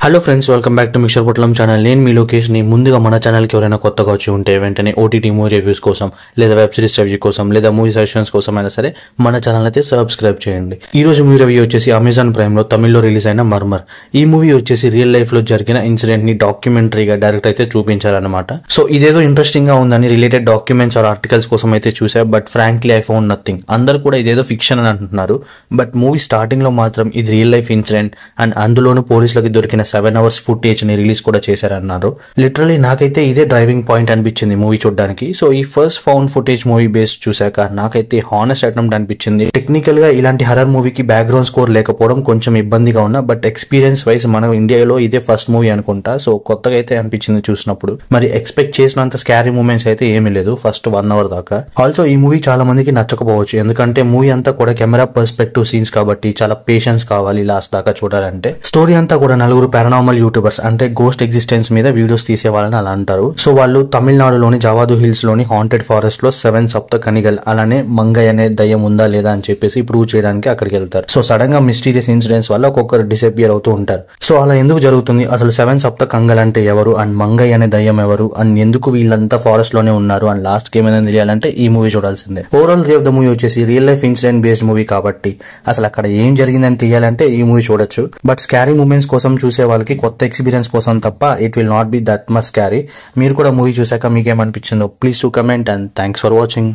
Hello friends, welcome back to mixture పొట్లం channel. నేను మీ లోకేష్ ని. ముందుగా మన ఛానల్కి ఎవరైనా కొత్తగా వచ్చి ఉంటే వెంటనే ఓటీటీ మూవీ రివ్యూస్ కోసం లేదా వెబ్ సిరీస్ రివ్యూ కోసం లేదా మూవీ సజెషన్స్ కోసం అయినా సరే మన ఛానల్ అయితే సబ్స్క్రైబ్ చేయండి. ఈ రోజు మూవీ రివ్యూ వచ్చేసి అమెజాన్ ప్రైమ్ లో తమిళ్లో రిలీజ్ అయిన మర్మర్. ఈ మూవీ వచ్చేసి రియల్ లైఫ్ లో జరిగిన ఇన్సిడెంట్ ని డాక్యుమెంటరీగా డైరెక్ట్ అయితే చూపించారనమాట. సో ఇదేదో ఇంట్రెస్టింగ్ గా ఉందని రిలేటెడ్ డాక్యుమెంట్స్ ఆర్ ఆర్టికల్స్ కోసం అయితే చూసా. But frankly I found nothing. అందరు కూడా ఇదేదో ఫిక్షన్ అని అంటున్నారు. బట్ మూవీ స్టార్టింగ్ లో మాత్రం ఇది రియల్ లైఫ్ ఇన్సిడెంట్ అండ్ అందులోనూ పోలీసులకి దొరికిన 7 hours ఫుటేజ్ ని రిలీజ్ కూడా చేశారన్నారు. లిటరలీ నాకైతే ఇదే డ్రైవింగ్ పాయింట్ అనిపించింది మూవీ చూడడానికి. సో ఈ first found footage movie base చూసాక నాకైతే హానెస్ట్ అటెంప్ట్ అనిపించింది. టెక్నికల్ గా ఇలాంటి హర్రర్ మూవీకి బ్యాక్గ్రౌండ్ స్కోర్ లేకపోవడం కొంచెం ఇబ్బందిగా ఉన్నా, బట్ ఎక్స్పీరియన్స్ వైజ్ మన ఇండియాలో ఇదే ఫస్ట్ మూవీ అనుకుంటా. సో కొత్తగా అయితే అనిపించింది చూసినప్పుడు. మరి ఎక్స్పెక్ట్ చేసినంత స్కారీ మూమెంట్స్ అయితే ఏమీ లేదు ఫస్ట్ 1 hour దాకా. ఆల్సో ఈ మూవీ చాలా మందికి నచ్చకపోవచ్చు, ఎందుకంటే మూవీ అంతా కూడా కెమెరా పర్స్పెక్టివ్ సీన్స్ కాబట్టి చాలా పేషెన్స్ కావాలి లాస్ట్ దాకా చూడాలంటే. స్టోరీ అంతా కూడా నలుగురు పారానార్మల్ యూట్యూబర్స్ అంటే గోస్ట్ ఎగ్జిస్టెన్స్ మీద వీడియోస్ తీసేవాళ్ళని అలా అంటారు. సో వాళ్ళు తమిళనాడులోని జావాదు హిల్స్ లోని హాంటెడ్ ఫారెస్ట్ లో 7 సప్త కనిగల్ అలానే మంగై అనే దయ్యం ఉందా లేదా అని చెప్పేసి ప్రూవ్ చేయడానికి అక్కడికి వెళ్తారు. సో సడన్ గా మిస్టీరియస్ ఇన్సిడెంట్స్ వల్ల ఒక్కొక్కరు డిసపియర్ అవుతూ ఉంటారు. సో అలా ఎందుకు జరుగుతుంది, అసలు 7 సప్త కంగల్ అంటే ఎవరు అండ్ మంగై అనే దయ్యం ఎవరు అండ్ ఎందుకు వీళ్ళంతా ఫారెస్ట్ లోనే ఉన్నారు అండ్ లాస్ట్ కి ఏమైనా తెలియాలంటే ఈ మూవీ చూడాల్సిందే. Overall review of the movie వచ్చేసి real life incident based movie కాబట్టి అసలు అక్కడ ఏం జరిగిందని తెలియాలంటే ఈ మూవీ చూడొచ్చు. బట్ స్కారీ మూమెంట్స్ కోసం చూసే వాళ్ళకి, కొత్త ఎక్స్పీరియన్స్ కోసం తప్ప it will not be that much scary. మీరు కూడా మూవీ చూసాక మీకేమనిపించిందో please to comment and thanks for watching.